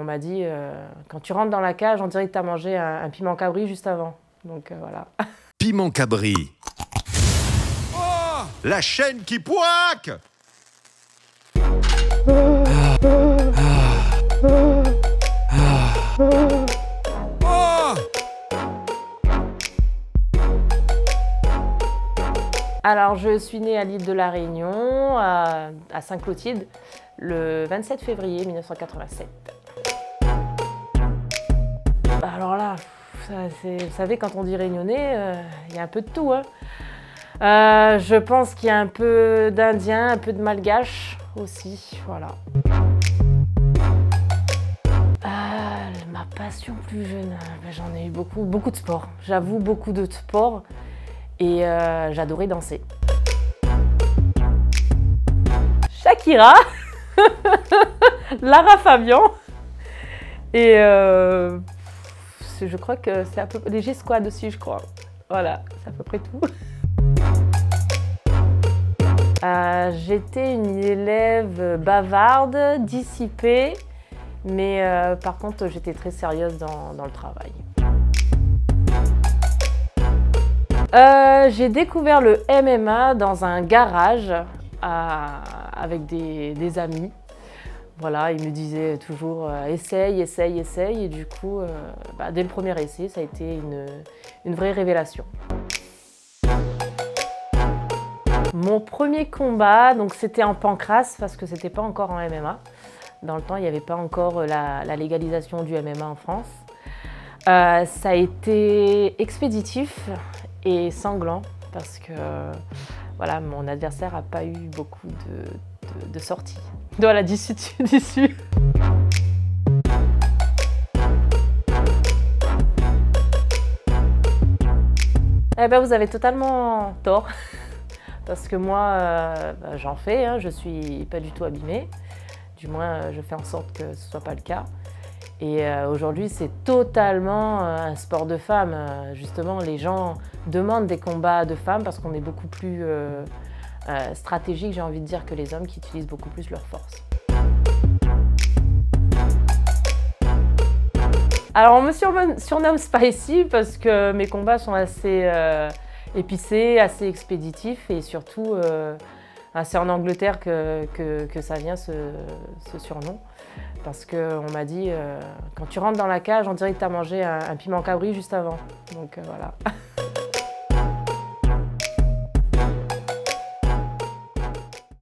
m'a dit, quand tu rentres dans la cage, on dirait que tu as mangé un piment cabri juste avant. Donc voilà. Piment cabri. Oh, la chaîne qui poique. Alors, je suis née à l'île de la Réunion, à Saint-Clotilde, le 27 février 1987. Alors là, vous savez, quand on dit réunionnais, il y a un peu de tout, hein. Je pense qu'il y a un peu d'Indien, un peu de Malgache aussi, voilà. Ma passion plus jeune, j'en ai eu beaucoup de sport. J'avoue, beaucoup de sport. Et j'adorais danser. Shakira, Lara Fabian et je crois que c'est un peu les G-Squad aussi, je crois. Voilà, c'est à peu près tout. J'étais une élève bavarde, dissipée, mais par contre j'étais très sérieuse dans le travail. J'ai découvert le MMA dans un garage avec des amis. Voilà, ils me disaient toujours essaye, essaye, essaye. Et du coup, dès le premier essai, ça a été une vraie révélation. Mon premier combat, donc c'était en pancrace parce que c'était pas encore en MMA. Dans le temps, il n'y avait pas encore la légalisation du MMA en France. Ça a été expéditif et sanglant parce que voilà, mon adversaire n'a pas eu beaucoup de sorties. Voilà, d'issue. Eh ben, vous avez totalement tort parce que moi, j'en fais, hein, je suis pas du tout abîmée. Du moins, je fais en sorte que ce soit pas le cas. Et aujourd'hui, c'est totalement un sport de femmes. Justement, les gens demandent des combats de femmes parce qu'on est beaucoup plus stratégique, j'ai envie de dire, que les hommes qui utilisent beaucoup plus leur force. Alors, on me surnomme Spicy parce que mes combats sont assez épicés, assez expéditifs et surtout, c'est en Angleterre que ça vient ce surnom. Parce qu'on m'a dit, quand tu rentres dans la cage, on dirait que tu as mangé un piment cabri juste avant. Donc voilà.